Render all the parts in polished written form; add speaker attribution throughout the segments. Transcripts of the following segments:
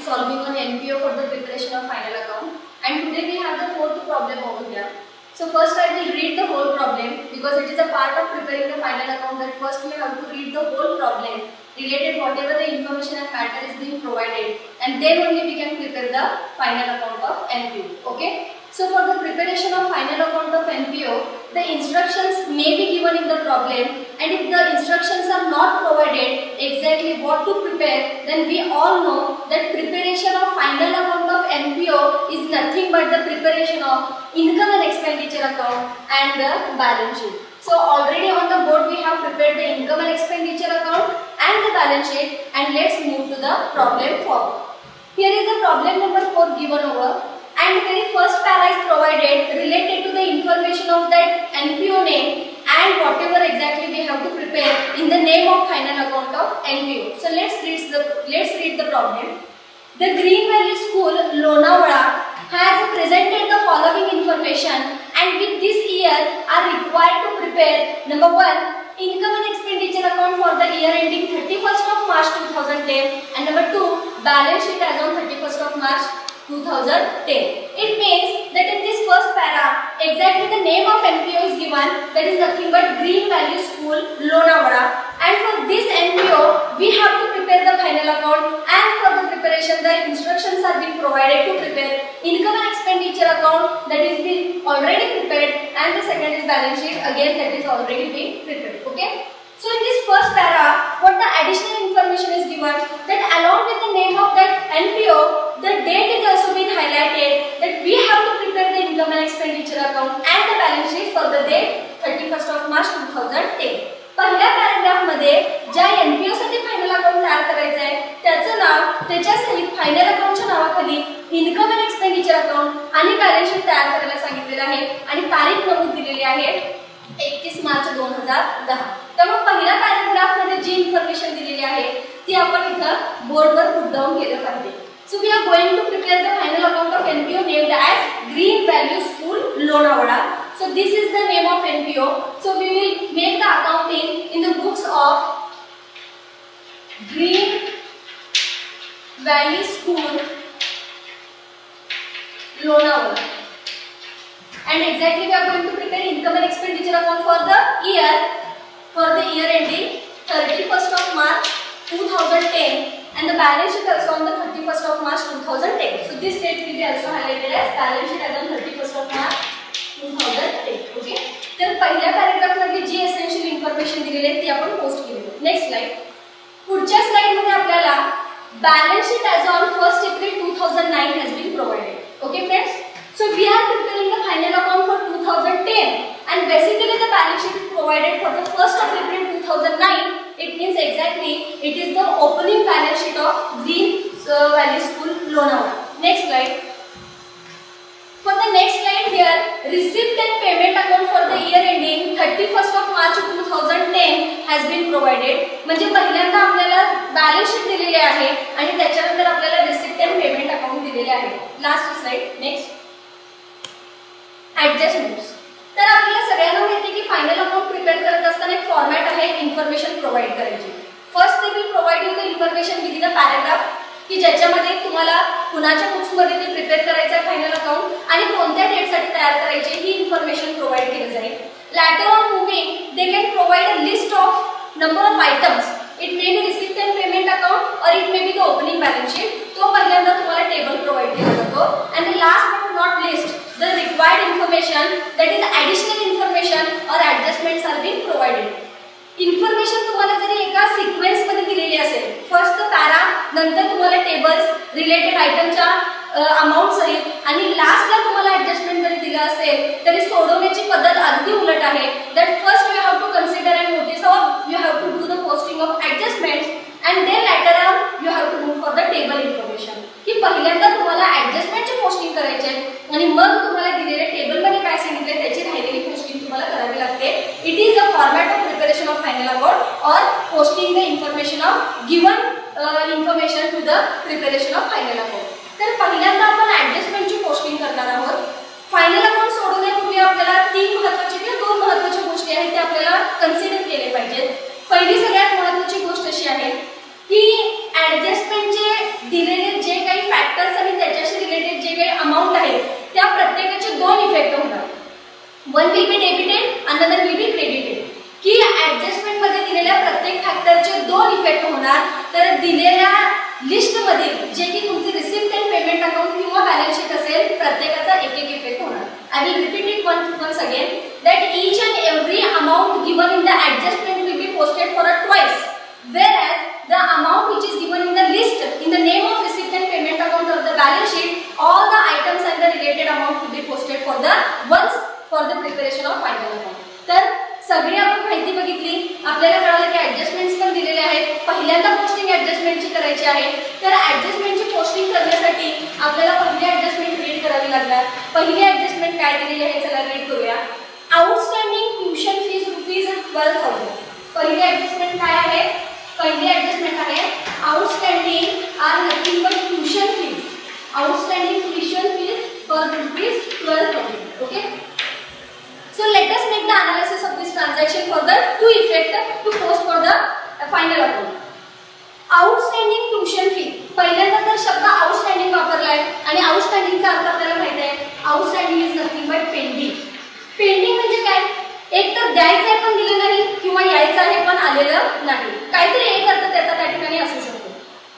Speaker 1: solving on NPO for the preparation of final account, and today we have the fourth problem over here. So first I will read the whole problem because it is a part of preparing the final account that first we have to read the whole problem related whatever the information and matter is being provided, and then only we can prepare the final account of NPO. Okay. So for the preparation of final account of NPO, the instructions may be given in the problem, and if the instructions are not provided exactly what to prepare, then we all know that preparation of final account of NPO is nothing but the preparation of income and expenditure account and the balance sheet. So already on the board we have prepared the income and expenditure account and the balance sheet, and let's move to the problem forward. Here is the problem number 4 given over. And the very first para is provided related to the information of that NPO name and whatever exactly we have to prepare in the name of final account of NPO. So let's read the problem. The Green Valley School, Lonavala has presented the following information, and with this year are required to prepare number 1, income and expenditure account for the year ending 31st of March 2010, and number 2, balance sheet as on 31st of March 2010. It means that in this first para, exactly the name of NPO is given, that is nothing but Green Valley School, Lonavala, and for this NPO we have to prepare the final account, and for the preparation the instructions are being provided to prepare income and expenditure account, that is being already prepared, and the second is balance sheet, again that is already being prepared. Okay. So in this first para, what the additional information is given, that along with the name of that NPO, the date is also been highlighted, that we have to prepare the income and expenditure account and the balance sheet for the date 31st of March 2010. पहिल्या paragraph मध्ये ज्या NPO साठी final account तयार करायचं आहे त्याचं नाव, त्याच्या सहित फायनल अकाउंटच्या नावाखाली इन्कम अँड एक्सपेंडिचर अकाउंट आणि बॅलन्स शीट तयार करायला सांगितलेलं आहे, आणि तारीख नमूद दिलेली आहे 31 मार्च 2010. त्यामुळे पहिल्या पॅराग्राफ मध्ये जी इन्फॉर्मेशन दिलेली आहे ती आपण इथं बोर्डवर पुट डाउन केलं पाहिजे. So we are going to prepare the final account of NPO named as Green Valley School, Lonavala. So this is the name of NPO. So we will make the accounting in the books of Green Valley School, Lonavala. And exactly we are going to prepare income and expenditure account for the year ending 31st of March 2010, and the balance sheet also on the 31st of March 2010. So this date will be also highlighted as balance sheet as on 31st of March 2010. Okay. तर पहिल्या paragraph मध्ये जी essential information दिलेली आहे ती आपण post केली आहे. Next slide. पुढच्या स्लाइड मध्ये आपल्याला balance sheet as on 1st April 2009 has been provided. Okay friends. So we are preparing the final account for 2010, and basically the balance sheet is provided for the 1st of April 2009. It means exactly it is the opening balance sheet of Green Valley School, Lonavala. Next slide. For the next slide here, receipt and payment account for the year ending 31st of March 2010 has been provided. म्हणजे पहिल्यांदा आपल्याला balance sheet दिलेले आहे आणि त्याच्यानंतर आपल्याला receipt and payment account दिलेले आहे. Last slide. Next. Adjustments. तर आपल्याला सगळ्यांना माहिती की फायनल अकाउंट प्रिपेअर करत असताना एक फॉर्मॅट आहे इन्फॉर्मेशन प्रोव्हाइड करायची. First they will provide you the information with in a paragraph, की ज्याच्यामध्ये तुम्हाला कुणाच्या बुक्स मध्ये ते प्रिपेअर करायचं आहे फायनल अकाउंट आणि कोणत्या डेट साठी तयार करायचे ही इन्फॉर्मेशन प्रोव्हाइड केली जाईल. Later on moving they can provide a list of number of items. It may be receipt and payment account और it may be the opening balance sheet. तो पहिल्यांदा तुम्हाला टेबल प्रोव्हाइड केला जातो. And last but not least the required information, that is additional information or adjustments are being provided. Information तुम्हाला जरी एका sequence मध्ये दिलेली असेल, फर्स्ट पॅरा, नंतर तुम्हाला टेबल्स रिलेटेड आयटमच्या अमाउंट सहित आणि लास्टला तुम्हाला ऍडजस्टमेंट जरी दिलं असेल तरी सोडवण्याची पद्धत अगदी उलट आहे. That first you have to consider and notice or you have to do the posting of adjustments, and then later on you have to move for the table information. की पहिल्यांदा तुम्हाला ऍडजस्टमेंटची पोस्टिंग करायची आहे आणि मग तुम्हाला दिलेल्या टेबल मध्ये काय सांगितले त्याची राहिलेली पोस्टिंग तुम्हाला करावी लागते. It is a format of preparation of final account और posting the information of given information to the preparation of final account. तर पहिल्यांदा आपण ऍडजस्टमेंटची पोस्टिंग करणार आहोत. फायनल अकाउंट सोडवण्यापूर्वी आपल्याला 3 महत्त्वाच्या किंवा 2 महत्त्वाच्या गोष्टी आहेत त्या आपल्याला कन्सिडर केले पाहिजेत. पहिली सगळ्यात महत्त्वाची गोष्ट अशी आहे की ऍडजस्टमेंटचे दिलेले जे काही another will be credited. की ऍडजस्टमेंट मध्ये दिलेल्या प्रत्येक फॅक्टरचे दोन इफेक्ट होणार. तर दिलेल्या लिस्ट मध्ये जे की तुमचे रिसिप्ट अँड पेमेंट अकाउंट किंवा बॅलन्स शीट असेल प्रत्येकाचा एक एक इफेक्ट होणार. I will repeat it once again that each and every amount given in the adjustment will be posted for a twice, whereas the amount which is given in the list in the name of receipt and payment account of the balance sheet, all the items and the related amount will be posted for the once for the preparation of final account. तर सगळी आपण माहिती बघितली. आपल्याला कळालं की ऍडजस्टमेंट्स पण दिलेले आहेत. पहिल्यांदा पोस्टिंग ऍडजस्टमेंटची करायची आहे. तर ऍडजस्टमेंटची पोस्टिंग करण्यासाठी आपल्याला पहिली ऍडजस्टमेंट रीड करावी लागणार. पहिली ऍडजस्टमेंट काय दिलेली आहे चला रीड करूया. Outstanding tuition fees ₹12,000. पहिली ऍडजस्टमेंट काय आहे? पहिली ऍडजस्टमेंट आहे outstanding are nothing but tuition fees. Outstanding tuition fees for ₹12,000. Okay. So let us make the analysis of this transaction for the two effect to post for the final account. Outstanding tuition fee. पहिल्यांदा तर शब्द outstanding वापरलाय आणि आउटस्टँडिंगचा अर्थ आपल्याला माहिती आहे. Outstanding is nothing but pending. Pending म्हणजे काय? एक तर द्यायचं आहे पण दिलं नाही किंवा यायचं आहे पण आलेलं नाही. काहीतरी एक अर्थ त्याचा त्या ठिकाणी असू शकतो.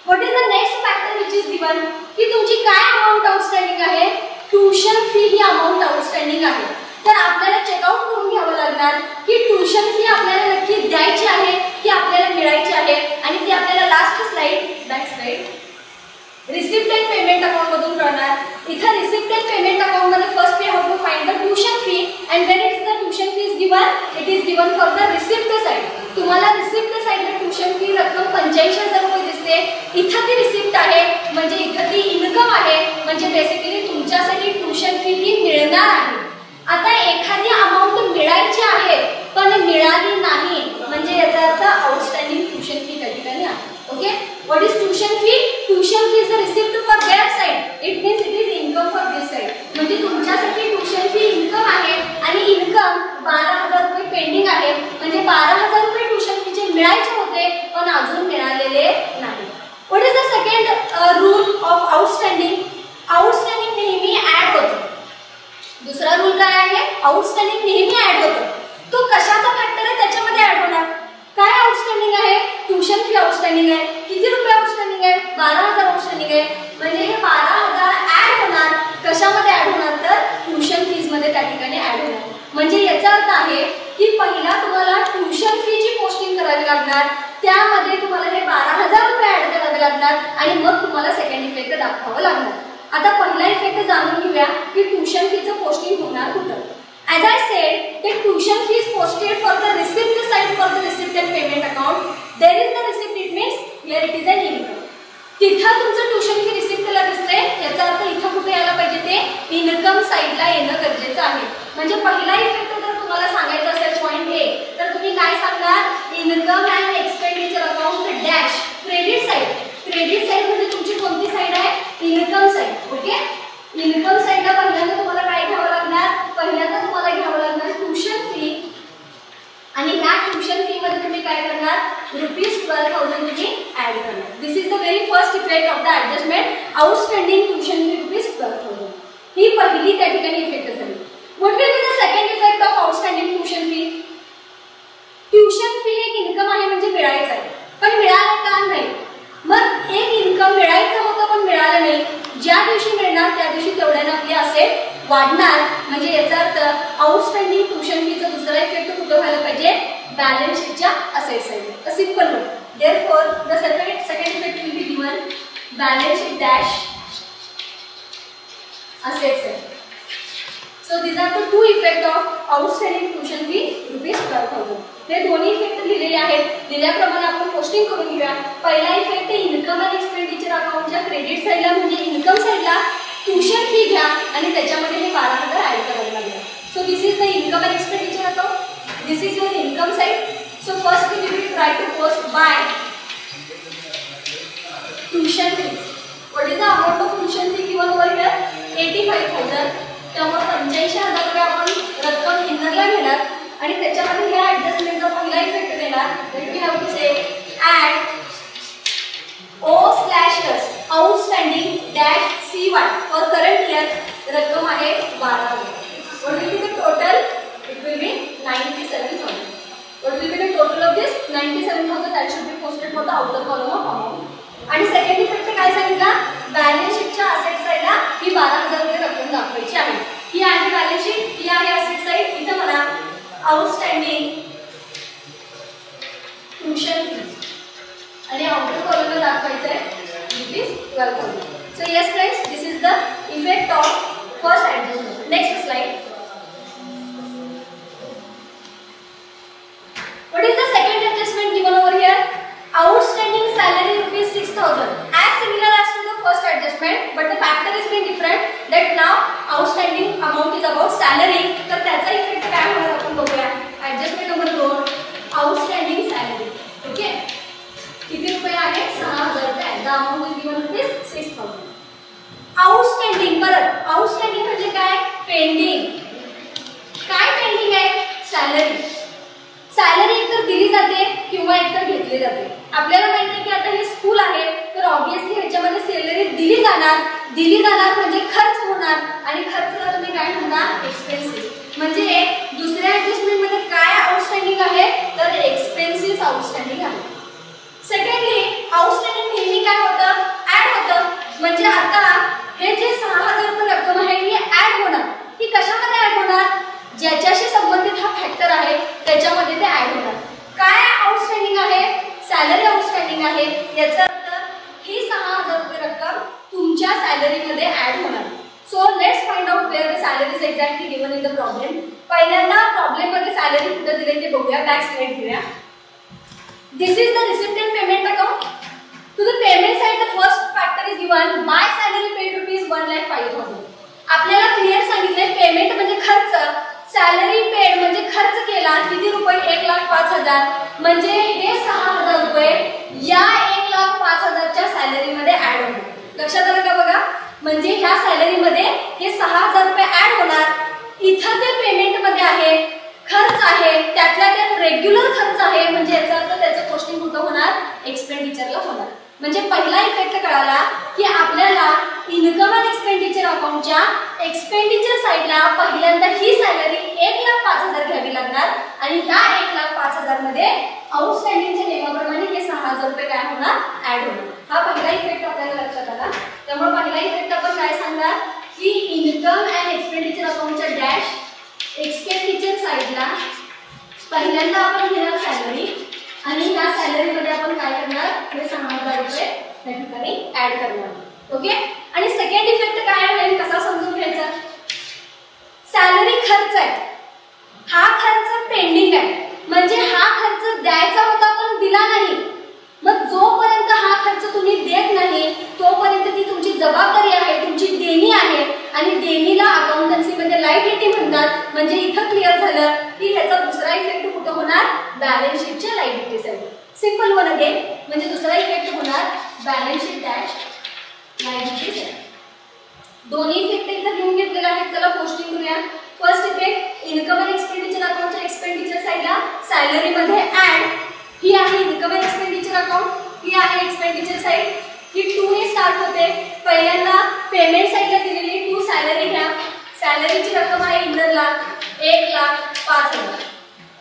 Speaker 1: What is the next factor which is given की तुमची काय अमाउंट आउटस्टँडिंग आहे? ट्युशन फी ही अमाउंट आउटस्टँडिंग आहे. तर आपल्याला चेकआउट करून घ्यावं लागणार की ट्युशन फी आपल्याला नक्की द्यायची आहे की आपल्याला मिळायची आहे. आणि ती आपल्याला last slide back slide receipt and payment account मधून कळणार. इथं रिसिप्ट अँड पेमेंट अकाउंट मध्ये first we have to find the tuition fee and when it is the tuition fee is given it is given for the receipt side. तुम्हाला receipt साइडला tuition fee रक्कम 85,000 रुपये दिसते. इथं ती receipt आहे म्हणजे इथं ती इन्कम आहे म्हणजे बेसिकली तुमच्यासाठी ट्युशन फी ही मिळणार आहे. आता एखादी अमाउंट मिळायची आहे पण मिळाली नाही म्हणजे याचा अर्थ आउटस्टँडिंग ट्युशन फी त्या ठिकाणी आहे. Okay. What is tuition fee? Tuition fee is the receipt for that side. It means it is income for this side. म्हणजे तुमच्यासाठी ट्युशन फी इन्कम आहे आणि इन्कम 12,000 रुपये पेंडिंग आहे म्हणजे 12,000 रुपये ट्युशन फीचे मिळायचे होते पण अजून मिळालेले नाही. What is the second rule of outstanding? Outstanding नेहमी ऍड होतो. दुसरा रूल काय आहे? आउटस्टँडिंग नेहमी ऍड होतो. तो कशाचा फॅक्टर आहे त्याच्यामध्ये ऍड होणार. काय आउटस्टँडिंग आहे? ट्युशन फी आउटस्टँडिंग आहे. किती रुपये आउटस्टँडिंग आहे? 12,000 आउटस्टँडिंग आहे. म्हणजे हे 12,000 ऍड होणार. कशामध्ये ऍड होणार? तर ट्युशन फीज मध्ये त्या ठिकाणी ऍड होणार. म्हणजे याचा अर्थ आहे की पहिला तुम्हाला ट्युशन फीची पोस्टिंग करावी लागणार. त्यामध्ये तुम्हाला हे 12,000 रुपये ऍड करावे लागणार आणि मग तुम्हाला सेकंड इफेक्ट दाखवावं लागणार. आता पहिला इफेक्ट जाणून घेऊया की ट्युशन फीचं पोस्टिंग होणार कुठं. As I said, the tuition fee is posted for the receipt side for the receipt and payment account. There is the receipt. It means here it is an income. तिथं तुमचं tuition fee रिसिप्टला दिसते याचा अर्थ इथं कुठे यायला पाहिजे ते इन्कम साइडला येणं गरजेचं आहे. म्हणजे पहिला इफेक्ट जर तुम्हाला सांगायचा असेल पॉइंट ए तर तुम्ही काय सांगणार? Income and expenditure account dash credit side. Credit side म्हणजे तुमची कोणती साइड आहे? Income side. ओके. इन्कम साइडला पहिल्यांदा तुम्हाला काय घ्यावं लागणार? पहिल्यांदा तुम्हाला घ्यावं लागणार ट्युशन फी आणि ह्या ट्युशन फी मध्ये तुम्ही काय करणार? ₹12,000 तुम्ही ऍड करणार. This is the very first effect of the adjustment. Outstanding tuition fee ₹12,000. ही पहिली त्या ठिकाणी इफेक्ट झाली. What will be the second effect of outstanding tuition fee? Tuition fee एक इन्कम आहे म्हणजे मिळायचं आहे पण मिळालं का नाही. मग एक इन्कम मिळायचं होतं पण मिळालं नाही. ज्या दिवशी मिळणार त्या दिवशी तेवढ्याने आपले असेट वाढणार म्हणजे याचा अर्थ आउटस्टँडिंग ट्युशन फीचा दुसरा इफेक्ट कुठे व्हायला पाहिजे? बॅलन्स शीटच्या asset side. A simple rule. Therefore the second effect will be given balance sheet dash asset side. So these are the two effect of outstanding tuition fee ₹12,000. हे दोन्ही effect लिहिलेले आहेत. दिल्याप्रमाणे आपण पोस्टिंग करून घेऊया. पहिला इफेक्ट इन्कम अँड एक्सपेंडिचर अकाउंटच्या क्रेडिट साइडला म्हणजे इन्कम साइडला ट्युशन फी घ्या आणि त्याच्यामध्ये हे 12,000 ऍड करावे लागेल. So this is the income and expenditure account. This is your income side. So first we will try to post by tuition fee. What is the amount of tuition fee given over here? 85,000. त्यामुळे 85,000 रुपये आपण रक्कम इनरला घेणार आणि त्याच्यामध्ये ह्या ऍडजस्टमेंटचा पहिला effect देणार. We have to say add O/S outstanding dash CY for current year रक्कम आहे 12,000. What will be the total? It will be 9,000. 97,000. What will be the total of this? 97,000 that should be posted for the outer column of amount. आणि second effect काय सांगितला? Balance शीटच्या asset साइडला ही 12,000 रुपये रक्कम दाखवायची आहे. ही आहे बॅलन्स शीट, ही आहे असेट साइड. इथे मला आउटस्टँडिंग ट्युशन फीज आणि आउटर कॉलमला दाखवायचं आहे ₹12,000. So yes friends, this is the effect of first adjustment. Next slide. What is the second adjustment given over here? Outstanding salary ₹6,000. As similar as to the first adjustment, but the factor is been different. That now outstanding amount is about salary. तर त्याचा effect काय होणार आपण बघूया. Adjustment number 2, outstanding salary. Okay. किती रुपये आहे? 6,000 रुपये. The amount is given is 6,000. Outstanding परत. Outstanding म्हणजे काय? Pending. काय pending आहे? Salary. सॅलरी एकतर दिली जाते किंवा एकतर घेतली जाते. आपल्याला माहिती आहे की आता हे स्कूल आहे, तर ऑब्वियसली ह्याच्यामध्ये सॅलरी दिली जाणार म्हणजे खर्च होणार आणि खर्चाला तुम्ही काय म्हणणार? एक्सपेन्सेस. म्हणजे दुसऱ्या ऍडजस्टमेंट मध्ये काय आउटस्टँडिंग आहे? तर एक्सपेन्सेस आउटस्टँडिंग आहे. सेकंडली आउटस्टँडिंग नेहमी काय होतं? ऍड होतं. म्हणजे आता हे जे 6,000 रुपये रक्कम आहे ही ऍड होणार. ही कशामध्ये ऍड होणार? ज्याच्याशी संबंधित हा फॅक्टर आहे त्याच्यामध्ये ते ऍड होणार. काय आउटस्टँडिंग आहे? सॅलरी आउटस्टँडिंग आहे. याचा अर्थ ही 6,000 रुपये रक्कम तुमच्या सॅलरीमध्ये ऍड होणार. So let's find out where the salary is exactly given in the problem. पहिल्यांदा प्रॉब्लेम मध्ये सॅलरी कुठे दिले ते बघूया. बॅक स्लाइड घेऊया. This is the receipt and payment account. To the payment side the first factor is given by salary paid ₹1,05,000. आपल्याला clear सांगितले payment म्हणजे खर्च, सॅलरी पेड म्हणजे खर्च केला किती रुपये? 1,05,000. म्हणजे हे 6,000 रुपये या 1,05,000 च्या सॅलरी मध्ये ऍड होणार. लक्षात आलं का बघा? म्हणजे ह्या सॅलरी मध्ये हे 6,000 रुपये ऍड होणार. इथं ते पेमेंट मध्ये आहे, खर्च आहे, त्यातल्या त्यात रेग्युलर खर्च आहे. म्हणजे याचा अर्थ त्याचं पोस्टिंग कुठं होणार? एक्सपेंडिचरला होणार. म्हणजे पहिला इफेक्ट कळाला की आपल्याला इन्कम अँड एक्सपेंडिचर अकाउंटच्या एक्सपेंडिचर साइडला पहिल्यांदा ही सॅलरी 1,05,000 घ्यावी लागणार आणि ह्या 1,05,000 मध्ये आउटस्टँडिंगच्या नियमाप्रमाणे हे 6,000 रुपये काय होणार? ऍड होणार. हा पहिला इफेक्ट आपल्याला लक्षात आला. त्यामुळे पहिला इफेक्ट आपण काय सांगणार की इन्कम अँड एक्सपेंडिचर अकाउंटच्या डॅश एक्सपेंडिचर साइडला पहिल्यांदा आपण घेणार सॅलरी आणि ह्या सॅलरी मध्ये आपण काय करणार? हे 6,000 रुपये त्या ठिकाणी ऍड करणार. ओके. आणि सेकंड इफेक्ट काय आहे कसा समजून घ्यायचा? सॅलरी खर्च आहे, हा खर्च पेंडिंग आहे. म्हणजे हा खर्च द्यायचा होता पण दिला नाही. मग जोपर्यंत हा खर्च तुम्ही देत नाही तोपर्यंत ती तुमची जबाबदारी आहे, तुमची देणी आहे. आणि देणीला अकाउंटन्सी मध्ये लायबिलिटी म्हणतात. म्हणजे इथं क्लिअर झालं की ह्याचा दुसरा इफेक्ट कुठं होणार? बॅलन्स शीटच्या liability side. Simple one again. म्हणजे दुसरा इफेक्ट होणार balance sheet dash liability side. दोन्ही इफेक्ट इथं घेऊन घेतलेले आहेत. चला पोस्टिंग करूया. First effect income and expenditure अकाउंटच्या एक्सपेंडिचर साइडला सॅलरी मध्ये ऍड. ही आहे इन्कम अँड एक्सपेंडिचर अकाउंट, ही आहे एक्सपेंडिचर साइड. ही 2 ने स्टार्ट होते. पहिल्यांदा पेमेंट साइडला दिलेली 2 सॅलरी घ्या. सॅलरीची रक्कम आहे इनरला 1,05,000.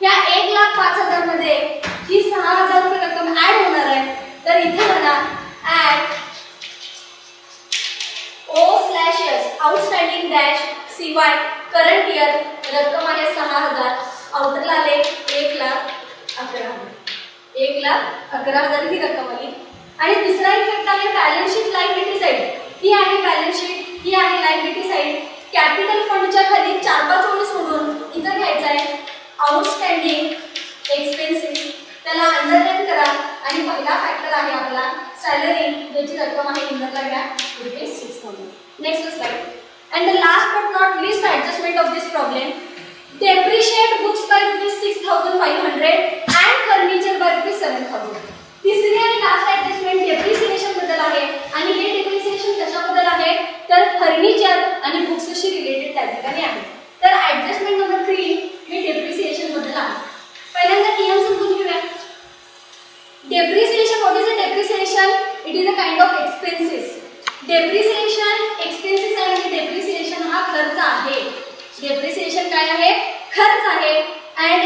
Speaker 1: या 1,05,000 मध्ये ही 6,000 रुपये रक्कम ऍड होणार आहे. तर इथे म्हणा add O/S outstanding dash CY current year रक्कम आहे 6,000. आउटरला आले 1,11,000. 1,11,000 ही रक्कम आली. आणि दुसरा इफेक्ट आहे बॅलन्स शीट लायबिलिटी साइड. ही आहे बॅलन्स शीट, ही आहे लायबिलिटी साइड. कॅपिटल फंडच्या खाली 4-5 ओळी सोडून इथं घ्यायचं आहे आउटस्टँडिंग एक्सपेन्सेस. त्याला अंडरलाईन करा आणि पहिला फॅक्टर आहे आपला सॅलरी, ज्याची रक्कम आहे इंदरला घ्या ₹6,000. Next slide. And the last but not least adjustment of this problem. Depreciate books by ₹6,500 and furniture by ₹7,000. तिसरी आणि लास्ट ऍडजस्टमेंट डेप्रिसिएशन बद्दल आहे. आणि हे डेप्रिसिएशन कशाबद्दल आहे? तर फर्निचर आणि बुक्सशी रिलेटेड त्या ठिकाणी आहे. तर ऍडजस्टमेंट नंबर 3 हे डेप्रिसिएशन बद्दल आहे. पहिल्यांदा नियम समजून घेऊया. Depreciation, what is a depreciation? It is a kind of expenses. Depreciation expenses आहे आणि डेप्रिसिएशन हा खर्च आहे. डेप्रिसिएशन काय आहे? खर्च आहे. And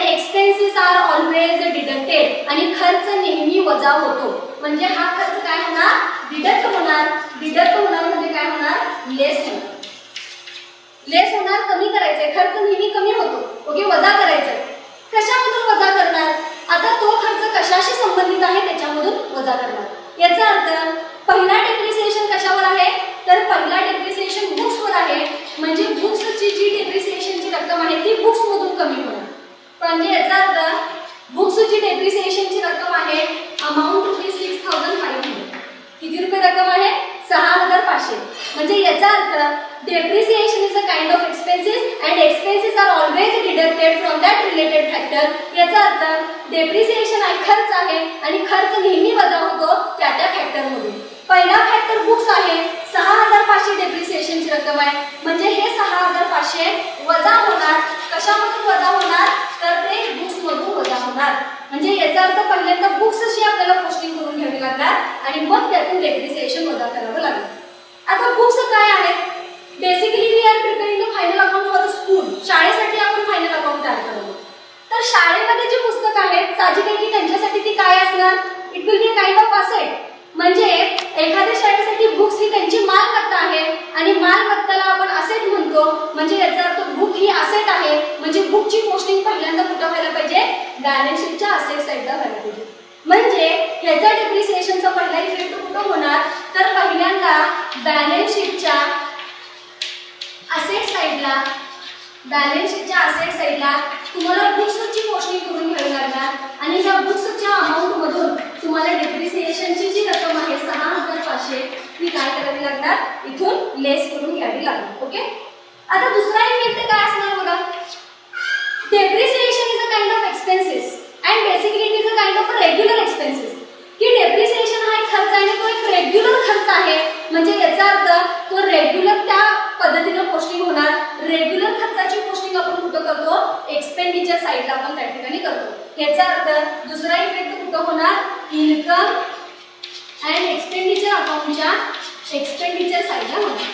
Speaker 1: expenses are always deducted आणि खर्च नेहमी वजा होतो. म्हणजे हा खर्च काय होणार, डिडक्ट होणार. डिडक्ट होणार म्हणजे काय होणार, लेस होणार. लेस होणार, कमी करायचंय. खर्च नेहमी कमी होतो. ओके, वजा करायचंय. कशामधून वजा करणार, आता तो खर्च कशाशी संबंधित आहे त्याच्यामधून वजा करणार. याचा अर्थ पहिला डेप्रिसिएशन कशावर आहे, तर पहिला डेप्रिसिएशन बुक्सवर आहे. म्हणजे बुक्सची जी डेप्रिसिएशनची रक्कम आहे ती बुक्स मधून कमी होणार. म्हणजे याचा अर्थ बुक्सची डेप्रिसिएशनची रक्कम आहे अमाऊंट ₹6,500. किती रुपये रक्कम आहे, 6,500. म्हणजे याचा अर्थ depreciation is a kind of expenses and expenses are always deducted from that related factor. याचा अर्थ डेप्रिसिएशन हा खर्च आहे आणि खर्च नेहमी वजा होतो त्या फॅक्टर मधून. पहिला फॅक्टर बुक्स आहे, 6,500 डेप्रिसिएशनची रक्कम आहे. म्हणजे हे 6,500 वजा होणार. कशामधून वजा होणार, तर ते बुक्स मधून वजा होणार. म्हणजे याचा अर्थ पहिल्यांदा बुक्सची आपल्याला पोस्टिंग करून घ्यावी लागणार आणि मग त्यातून डेप्रिसिएशन वजा करावं लागेल. आता बुक्स काय आहेत, basically we are preparing the final account for school. शाळेसाठी आपण फायनल अकाउंट तयार करतो. तर शाळेमध्ये जी पुस्तकं आहेत साहजिक आहे की त्यांच्यासाठी ती काय असणार, it will be a kind of asset. म्हणजे एखाद्या शाळेसाठी बुक्स ही त्यांची मालमत्ता आहे आणि मालमत्ताला आपण असेट म्हणतो. म्हणजे याचा अर्थ बुक ही असेट आहे. म्हणजे बुकची पोस्टिंग पहिल्यांदा कुठं व्हायला पाहिजे, बॅलन्स शीटच्या असेट साईडला व्हायला पाहिजे. म्हणजे ह्याचा डेप्रिसिएशनचा पहिला इफेक्ट कुठं होणार, तर पहिल्यांदा बॅलन्स शीटच्या असेट साईडला, बॅलन्स शीटच्या असेट साईडला तुम्हाला बुक्सची पोस्टिंग करून घ्यावी लागणार आणि ह्या बुक्सच्या अमाऊंट मधून तुम्हाला डेप्रिसिएशनची जी रक्कम आहे 6,500 ती काय करावी लागणार, इथून लेस करून घ्यावी लागणार. ओके, आता दुसरा इफेक्ट काय असणार बघा, depreciation is a kind of expenses and basically it is a kind of regular expenses. की डेप्रिसिएशन हा एक खर्च आहे, तो एक रेग्युलर खर्च आहे. म्हणजे याचा अर्थ तो रेग्युलर त्या पद्धतीने पोस्टिंग होणार. रेग्युलर खर्चाची पोस्टिंग आपण कुठं करतो, एक्सपेंडिचर साईडला आपण त्या ठिकाणी करतो. याचा अर्थ दुसरा इफेक्ट कुठं होणार, इन्कम अँड एक्सपेंडिचर अकाउंटच्या एक्सपेंडिचर साईडला होणार.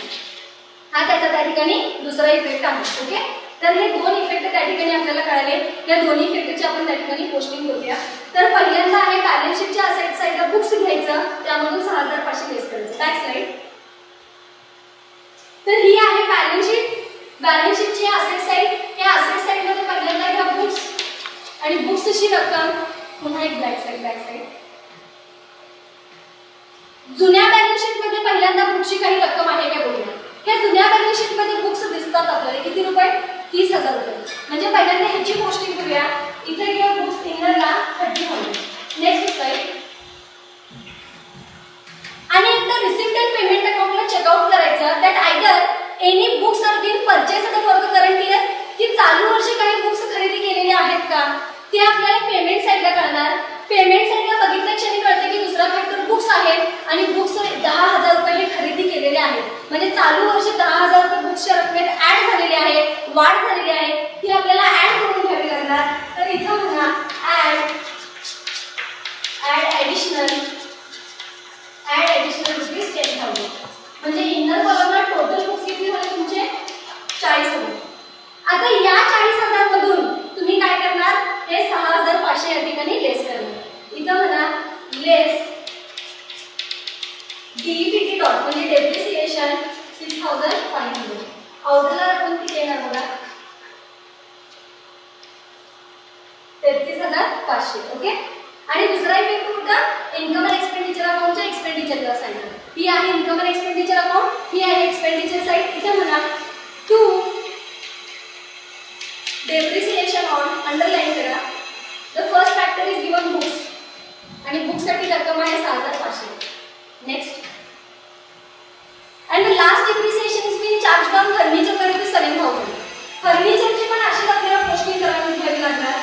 Speaker 1: हा त्याचा त्या ठिकाणी दुसरा इफेक्ट आहे. ओके, तर हे दोन इफेक्ट त्या ठिकाणी आपल्याला कळाले. या दोन्ही इफेक्टची आपण त्या ठिकाणी पोस्टिंग करूया. तर पहिल्यांदा आहे बॅलन्स शीटच्या असेट साईडला बुक्स घ्यायचं, त्यामधून 6,500 लेस करायचं. Back side. तर ही आहे बॅलन्स शीट. बॅलन्स शीटची असेट साईड. या असेट साईडमध्ये पहिल्यांदा घ्या बुक्स आणि बुक्सची रक्कम. पुन्हा एक बॅक साईड, बॅक साईड. जुन्या बॅलन्स शीटमध्ये पहिल्यांदा बुक्सची काही रक्कम आहे का बघूया. ह्या जुन्या बॅलन्स शीटमध्ये बुक्स दिसतात आपल्याला किती रुपये, 30,000 रुपये. म्हणजे पहिल्यांदा ह्याची पोस्टिंग करूया. इथे घ्या बुक्स इनरला 30,000. Next slide. आणि एकदा रिसिप्ट अँड पेमेंट अकाउंटला चेकआउट करायचं that either any books are been purchased for the current year, की चालू वर्षी काही बुक्स खरेदी केलेले आहेत का, ते आपल्याला पेमेंट साईडला कळणार. पेमेंट साईडला बघितल्या क्षणी कळते की दुसरा फॅक्टर बुक्स आहे आणि बुक्स 10,000 रुपये हे खरेदी केलेले आहेत. म्हणजे चालू वर्षी 10,000 रुपये बुक्सच्या रकमेत ऍड झालेले आहे, वाढ झालेली आहे, ती आपल्याला ऍड करून घ्यावी लागणार. तर इथं म्हणा ऍड ऍडिशनल ₹10,000. म्हणजे इनर कॉलमला टोटल बुक्स किती झाले तुमचे, 40,000. आता या 40,000 मधून तुम्ही काय करणार, हे 6,500 या ठिकाणी लेस करणार. इथं म्हणा लेस डीबीटी डॉट म्हणजे डेप्रिसिएशन 6,500. आउटला रक्कम किती येणार बघा, 33,500. ओके, आणि दुसरा इफेक्ट कुठला, इन्कम अँड एक्सपेंडिचर अकाउंटच्या एक्सपेंडिचरला साईड. ही आहे इन्कम अँड एक्सपेंडिचर अकाउंट, ही आहे एक्सपेंडिचर साईड. इथे म्हणा टू डेप्रिसिएशन ऑन, अंडरलाइन करा. The first factor is given books आणि बुक्ससाठी रक्कम आहे 6,500. Next. And the last depreciation is being charged on furniture for ₹7,000. फर्निचरची पण अशी आपल्याला पोस्टिंग करावी घ्यावी लागणार.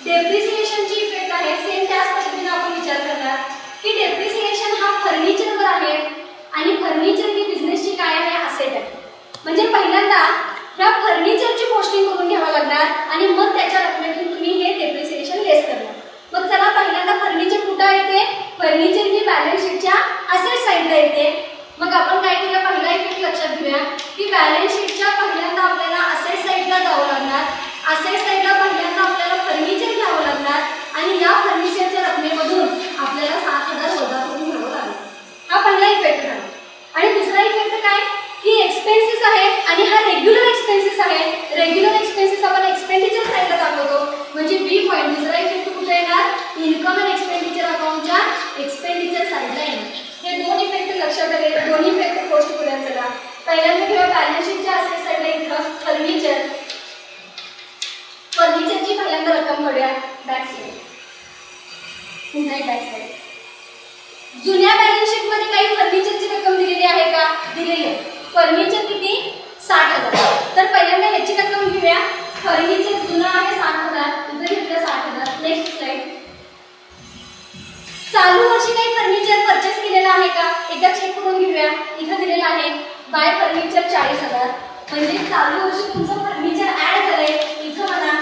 Speaker 1: डेप्रिसिएशनची इफेक्ट आहे सेम त्याच पद्धतीने आपण विचार करणार की डेप्रिसिएशन हा फर्निचरवर आहे आणि फर्निचर ही बिझनेसची काय आहे, असेट आहे. म्हणजे पहिल्यांदा ह्या फर्निचरची पोस्टिंग करून घ्यावं लागणार आणि मग त्याच्या रकमेतून तुम्ही हे डेप्रिसिएशन लेस करणार. मग चला पहिल्यांदा फर्निचर कुठं येते, फर्निचर ही बॅलन्स शीटच्या असेट साईडला येते. मग आपण काय करूया, पहिला इफेक्ट लक्षात घेऊया की बॅलन्स शीटच्या पहिल्यांदा आपल्याला असेट साईडला जावं लागणार. असेट साईडला पहिल्यांदा आपल्याला फर्निचर घ्यावं लागणार. आणि या फर्निचरच्या रकमेमधून आपल्याला 7,000 वजा करून घ्यावं लागेल. हा पहिला इफेक्ट झाला. आणि दुसरा इफेक्ट काय की एक्सपेन्सेस आहे आणि हा रेग्युलर एक्सपेन्सेस आहे. रेग्युलर एक्सपेन्सेस आपण एक्सपेंडिचर साईडला दाखवतो म्हणजे बी पॉईंट. दुसरा इफेक्ट कुठे येणार इन्कम अँड एक्सपेंडिचर अकाउंटच्या एक्सपेंडिचर साईडला येणार. हे दोन इफेक्ट लक्षात आले. दोन्ही इफेक्ट गोष्ट करूया. चला पहिल्यांदा किंवा बॅलन्स शीटच्या असेट साईडला इथं फर्निचरची पहिल्यांदा रक्कम काढूया. बॅक साईड पुन्हा बॅक साईड. जुन्या बॅलन्स शीट मध्ये काही फर्निचरची रक्कम दिलेली आहे का? दिलेली आहे. फर्निचर किती 60,000. तर पहिल्यांदा याची रक्कम घेऊया. फर्निचर जुना आहे 60,000. इथे घेतलं 60,000. Next slide. चालू वर्षी काही फर्निचर परचेस केलेला आहे का? एकदा चेक करून घेऊया. इथे दिलेला आहे बाय फर्निचर 40,000. म्हणजे चालू वर्षी तुमचं फर्निचर ऍड झालंय. इथं म्हणा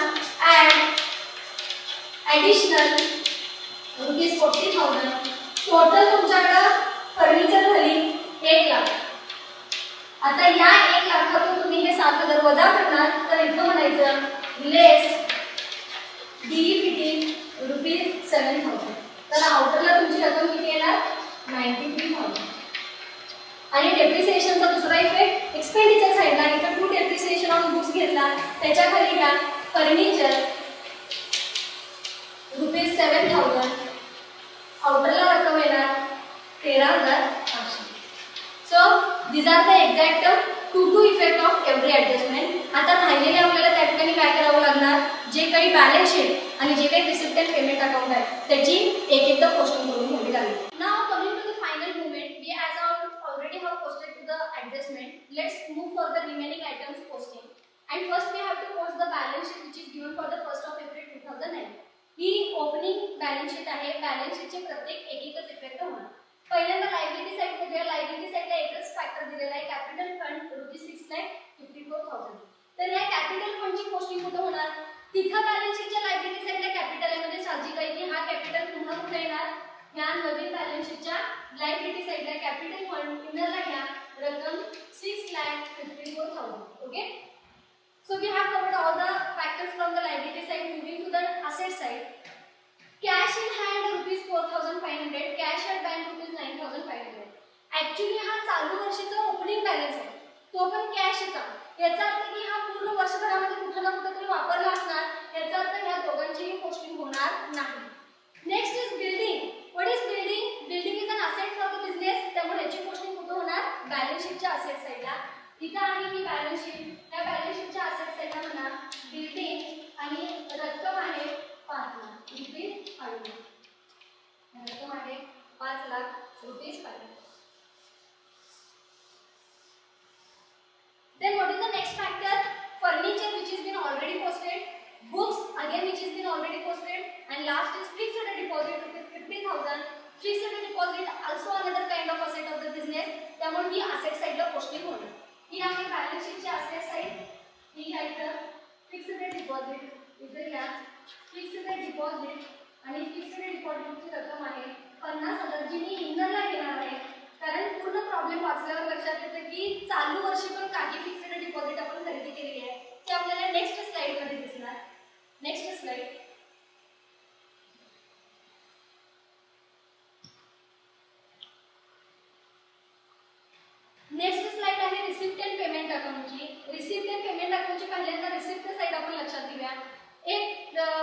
Speaker 1: ऍड ऍडिशनल ₹40,000. टोटल तुमच्याकडे फर्निचर झाली 1 लाख. आता या 1 लाखातून तुम्ही हे 7,000 वजा करणार. तर इथं म्हणायचं लेस डीपीटी ₹7,000. तर आउटरला तुमची रक्कम किती येणार 93,000. आणि डेप्रिसिएशनचा दुसरा इफेक्ट एक्सपेंडिचर साईडला. इथं टू डेप्रिसिएशन ऑन बुक्स घेतला. त्याच्या खाली घ्या फर्निचर ₹7,000. आउटरला रक्कम येणार 13,500. So these are the exact to effect of every adjustment. आता राहिलेले आपल्याला त्या ठिकाणी काय करावं लागणार जे काही बॅलन्स शीट आणि जे काही रिसिप्ट अँड पेमेंट अकाउंट आहे त्याची एक एकदा पोस्टिंग करून घ्यावी लागेल. Now coming to the final movement. We as already have posted to the adjustment. Let's move for the remaining items posting. And first we have to post the balance sheet which is given for the 1st of April 2009. He opening balance sheet आहे. Balance शीटचे प्रत्येक एकच effect होणार. पहिल्यांदा liability side मध्ये liability साइडला एकच factor दिलेला आहे कॅपिटल फंड ₹6,54,000. तर या कॅपिटल फंडची पोस्टिंग कुठे होणार तिथं बॅलन्स शीटच्या लायबिलिटी साइडला कॅपिटल आहे म्हणजे साहजिक आहे की हा कॅपिटल पुन्हा कुठे येणार या नवीन बॅलन्स शीटच्या लायबिलिटी साइडला कॅपिटल फंड इनरला घ्या रक्कम 6,54,000. Okay. So we have covered all the factors from the liability side. Moving to the asset side. Cash in hand ₹4,500. Cash at bank ₹9,500. Actually हा चालू वर्षाचा ओपनिंग बॅलन्स आहे. तो पण कॅशचा. याचा अर्थ की हा पूर्ण वर्षभरामध्ये कुठे ना कुठेतरी वापरला असणार. याचा अर्थ ह्या दोघांचीही पोस्टिंग होणार नाही. Next is building. What is building? Building is an asset for the business. त्यामुळे याची पोस्टिंग कुठे होणार बॅलन्स शीटच्या असेट साइडला. इथं आहे ही बॅलन्स शीट. या बॅलन्स शीटच्या असेट साइडला म्हणा बिल्डिंग आणि रक्कम आहे 5 लाख ₹5 लाख. रक्कम आहे 5 lakh ₹5. Then what is the next factor? Furniture which has been already posted. Books again which has been already posted. And last is fixed deposit ₹50,000. Fixed deposit also another kind of asset of the business. त्यामुळे ही asset साइडला posting होणार. ही आहे balance शीटची asset side. ही आहे तर fixed deposit. इथे घ्या fixed deposit आणि fixed डिपॉझिटची रक्कम आहे 50,000 जी मी इनरला घेणार आहे. कारण पूर्ण प्रॉब्लेम वाचल्यावर लक्षात येतं की चालू वर्षी पण काही फिक्स्ड डिपॉझिट आपण खरेदी केलेली आहे ते आपल्याला नेक्स्ट स्लाइड मध्ये दिसणार. Next slide. नेक्स्ट स्लाइड आहे रिसिप्ट अँड पेमेंट अकाउंटची. रिसिप्ट अँड पेमेंट अकाउंटची पहिल्यांदा रिसिप्ट साइड आपण लक्षात घेऊया. एक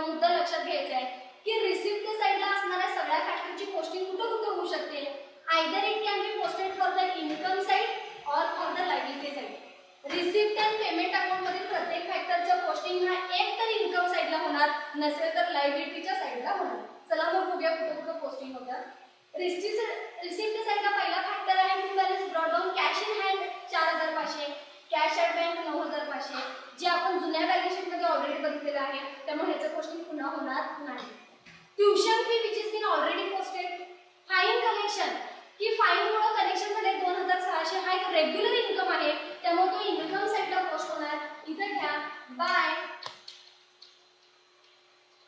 Speaker 1: मुद्दा लक्षात घ्यायचा आहे की रिसिप्ट साइडला असणाऱ्या सगळ्या फॅक्टरची पोस्टिंग कुठे कुठे होऊ शकते. Either it can be posted for the income side और for the liability side. Receipt and payment account मध्ये प्रत्येक फॅक्टरच्या पोस्टिंग हा एक तर इन्कम साइडला होणार नसेल तर लायबिलिटीच्या साइडला होणार. चला मग बघूया कुठे कुठे पोस्टिंग होतात. रिसिप्ट साइडला पहिला फॅक्टर आहे to balance brought down. Cash in hand 4,500. Cash at bank 9,500 जे आपण जुन्या बॅलन्स शीट मध्ये ऑलरेडी बघितलेलं आहे त्यामुळे ह्याचं पोस्टिंग पुन्हा होणार नाही. Tuition fee which is been already posted. Fine collection की फाईन मुळे कलेक्शन झाले 2,600. हा एक रेग्युलर इन्कम आहे त्यामुळे तो इन्कम साइडला पोस्ट होणार. इथे घ्या by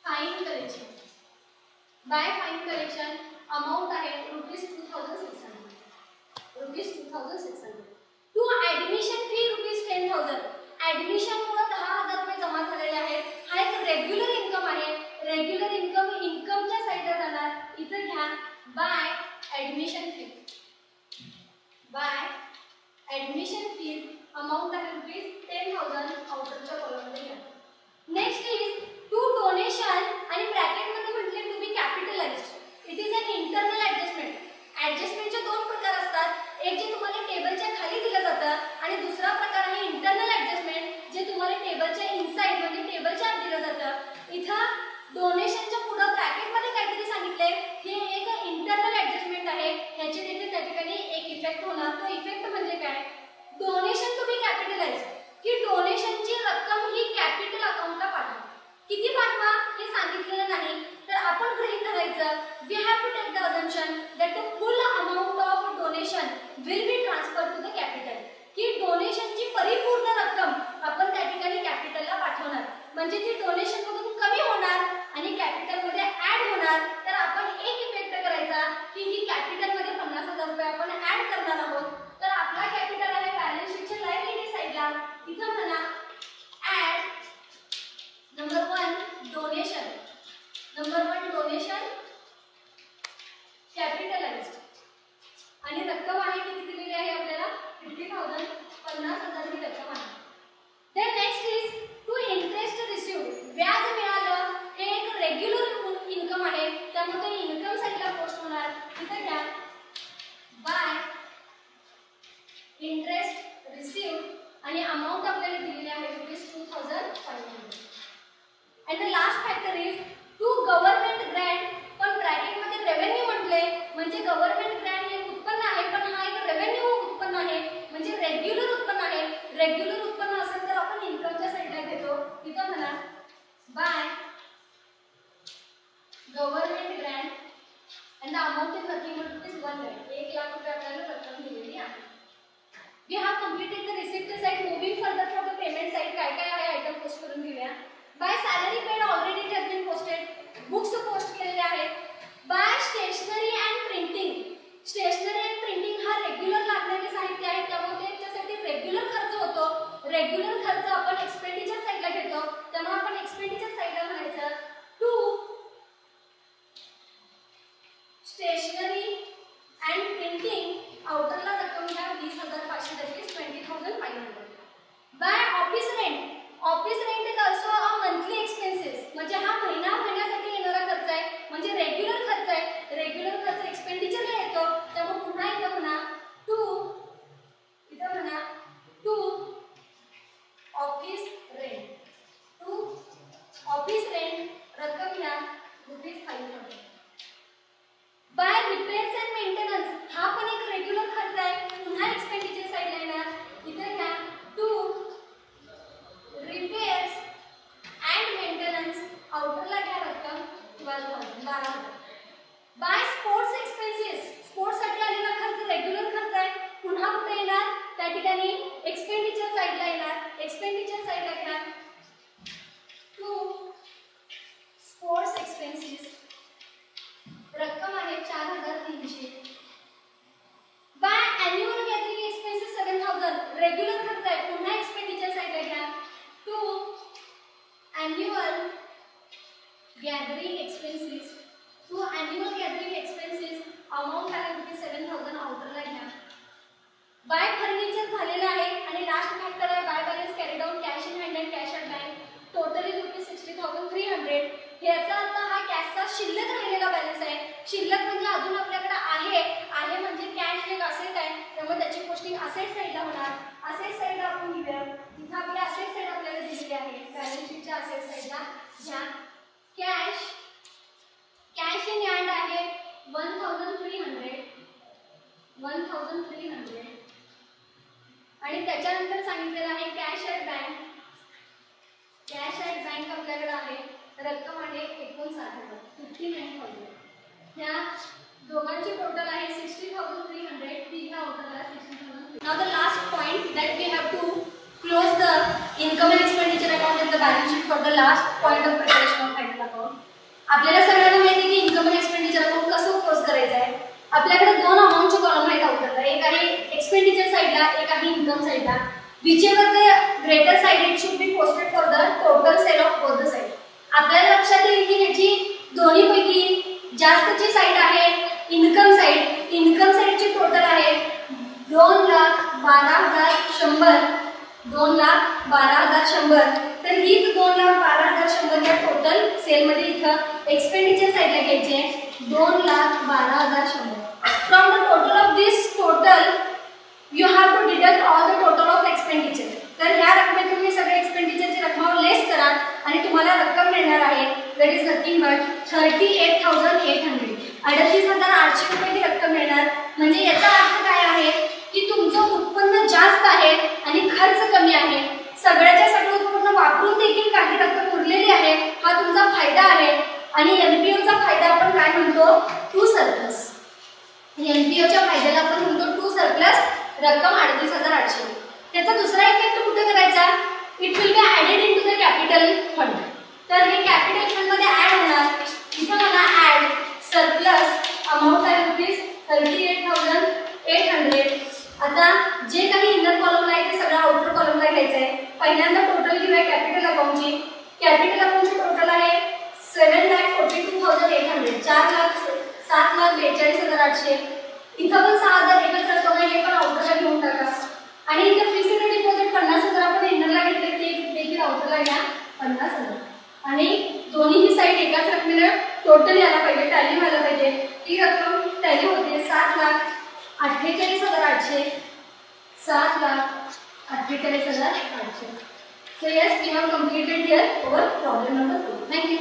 Speaker 1: fine collection. By fine collection amount आहे ₹2,600. To admission fee ₹10,000. ऍडमिशन मुळे ₹10,000 जमा झालेले आहेत. हा एक रेग्युलर इन्कम आहे. रेग्युलर इन्कमच्या साईडला जाणार. इथं घ्या by admission fee. By admission fees amount आहे ₹10,000 आउटरच्या कॉलममध्ये घ्या. नेक्स्ट इज टू डोनेशन आणि ब्रॅकेटमध्ये म्हटले to be capitalised. It is an internal adjustment. ऍडजस्टमेंटचे दोन प्रकार असतात. एक जे तुम्हाला टेबलच्या खाली दिलं जातं आणि दुसरा प्रकार आहे इंटरनल ऍडजस्टमेंट जे तुम्हाला टेबलच्या इनसाइड म्हणजे टेबलच्या आत दिलं जातं. इथं डोनेशनच्या पुढे ब्रॅकेटमध्ये काहीतरी सांगितलंय. हे एक इंटरनल ऍडजस्टमेंट आहे. ह्याचे देखील त्या ठिकाणी एक इफेक्ट होणार. तो इफेक्ट म्हणजे काय? डोनेशन टू बी कॅपिटलाइज्ड की डोनेशनची रक्कम ही कॅपिटल अकाउंटला पाठवा. किती पाठवा हे सांगितलेलं नाही. तर आपण गृहीत धरायचं we have to take the assumption that the full amount of donation will be transfer to the capital. की डोनेशनची परिपूर्ण रक्कम आपण त्या ठिकाणी कॅपिटलला पाठवणार. म्हणजे ती डोनेशन मधून कमी होणार आणि कॅपिटल मध्ये ऍड होणार. तर आपण एक इफेक्ट करायचा की ही कॅपिटल मध्ये ₹50,000 आपण ऍड करणार आहोत. तर आपला कॅपिटल आहे बॅलन्स शीटच्या लायबिलिटी साइडला. इथं म्हणा add number 1 donation. Number 1 donation capitalised आणि रक्कम आहे किती दिलेली आहे आपल्याला 50,000 50,000 ही रक्कम आहे. Then next is to interest received. व्याज मिळालं हे एक रेग्युलर इन्कम आहे त्यामुळे इन्कम साइडला पोस्ट होणार. इथे घ्या बाय इंटरेस्ट रिसीव्ड आणि अमाउंट आपल्याला दिलेली आहे ₹2,500. And the last factor is to government grant. पण ब्रॅकेटमध्ये रेव्हेन्यू म्हटले म्हणजे गव्हर्नमेंट ग्रँट हे उत्पन्न आहे पण हा एक रेव्हेन्यू उत्पन्न आहे म्हणजे रेग्युलर उत्पन्न आहे. रेग्युलर उत्पन्न असेल तर आपण इन्कमच्या साइडला घेतो. इथं म्हणा by government Grant and the amount is nothing but ₹1 lakh. ₹1,00,000 आपल्याला रक्कम दिलेली आहे. We have completed the receipt side. Moving further from the payment side, काय काय आहे आयटम पोस्ट करून घेऊया. By salary paid already it has been posted. Books post केलेले आहेत. By stationery and printing. Stationery and printing हा regular लागणारे साहित्य आहे त्यामुळे त्याच्यासाठी रेग्युलर खर्च होतो. रेग्युलर खर्च आपण एक्सपेंडिचर साइडला घेतो त्यामुळे आपण एक्सपेंडिचर साइडला म्हणायचं टू स्टेशनरी अँड प्रिंटिंग आउटरला रक्कम घ्या 20,500 that is 20,500. By office rent. Office rent is also a monthly expenses म्हणजे हा महिन्यासाठी येणारा खर्च आहे म्हणजे रेग्युलर खर्च आहे. रेग्युलर खर्च एक्सपेंडिचरला येतो त्यामुळे पुन्हा इथं म्हणा to office rent. To office rent रक्कम घ्या ₹500. बाय रिपेअर्स अँड मेंटेनन्स हा पण एक रेग्युलर खर्च आहे पुन्हा एक्सपेंडिचर साइडला येणार. इथे घ्या टू रिपेअर्स अँड मेंटेनन्स आउटरला घ्या रक्कम 12,000. Bye sports expenses. स्पोर्ट्ससाठी आलेला खर्च रेग्युलर खर्च आहे पुन्हा कुठे येणार त्या ठिकाणी एक्सपेंडिचर साइडला येणार. एक्सपेंडिचर साइडला घ्या टू स्पोर्ट्स एक्सपेन्सेस रक्कम आहे 4,300. By annual gathering expenses 7,000 regular खर्च आहे पुन्हा एक्सपेंडिचर साइडला घ्या to annual gathering expenses. To annual gathering expenses amount आहे 7,000 आउटरला घ्या. बाय फर्निचर झालेलं आहे आणि लास्ट फॅक्टर आहे by balance carried out cash in hand and cash at bank. Total is ₹60,300. याचा अर्थ हा कॅशचा शिल्लक राहिलेला बॅलन्स आहे. शिल्लक म्हणजे अजून आपल्याकडे आहे म्हणजे कॅश एक असेट आहे त्यामुळे त्याची पोस्टिंग असेट साइडला होणार. असेट साइडला आपण घेऊया. इथं आपली असेट साइड आपल्याला दिलेली आहे. बॅलन्स शीटच्या असेट साइडला घ्या कॅश इन हँड आहे 1,300 आणि त्याच्यानंतर सांगितलेलं आहे cash at bank. Cash at bank आपल्याकडे आहे रक्कम आहे 59,000. ह्या दोघांची टोटल आहे 60,300. ती ह्या आउटरला 60,000. Now the last point that we have to close the income and expenditure account in the balance sheet for the last point of preparation of final account. आपल्याला सगळ्यांना माहिती आहे की इन्कम अँड एक्सपेंडिचर अकाउंट कसं close करायचं आहे. आपल्याकडे दोन अमाऊंटचे कॉलम आहेत आउटरला. एक आहे एक्सपेंडिचर साइडला एक आहे इन्कम साइडला. whichever the greater side it should be posted for the total sale of both the side. आपल्याला लक्षात येईल की याची दोन्हीपैकी जास्तची साईड आहे इन्कम साईड. इन्कम साईडची टोटल आहे 2,12,100. 2,12,100. तर हीच 2,12,100 या टोटल सेलमध्ये इथं एक्सपेंडिचर साईडला घ्यायची आहे 2,12,100. From the total of this total you have to deduct all the total of expenditure. तर ह्या रकमेतून हे सगळे एक्सपेंडिचरची रकमावर लेस करा आणि तुम्हाला रक्कम मिळणार आहे दॅट इज नथिंग बट 38,800. 38,800 रुपये ती रक्कम मिळणार. म्हणजे याचा अर्थ काय आहे की तुमचं उत्पन्न जास्त आहे आणि खर्च कमी आहे. सगळ्याच्या सगळं उत्पन्न वापरून देखील काही रक्कम उरलेली आहे. हा तुमचा फायदा आहे. आणि एनपीओचा फायदा आपण काय म्हणतो टू सरप्लस. एनपीओच्या फायद्याला आपण म्हणतो टू सरप्लस रक्कम 38,800. त्याचा दुसरा इफेक्ट कुठे करायचा it will be added in to the capital fund. तर हे कॅपिटल फंड मध्ये ॲड होणार. इथं म्हणा ॲड सरप्लस अमाऊंट आहे ₹38,800. आता जे काही इनर कॉलमला आहे ते सगळं आउटर कॉलमला घ्यायचं आहे. पहिल्यांदा टोटल घेऊया कॅपिटल अकाउंटची. कॅपिटल अकाउंटची टोटल आहे 7,42,800. 7,42,800. इथं पण 6,000 एकच रक्कम आहे. हे पण आउटरला घेऊन टाका. आणि इथे फिक्स्ड डिपॉझिट 50,000 आपण इनरला घेतले ते देखील आउटरला घ्या 50,000. आणि दोन्ही साईड एकाच रकमेला टोटल यायला पाहिजे टॅली व्हायला पाहिजे. ही रक्कम टॅली होते 7,48,800. 7,48,800. So yes, we have completed here our problem number 4. Thank you.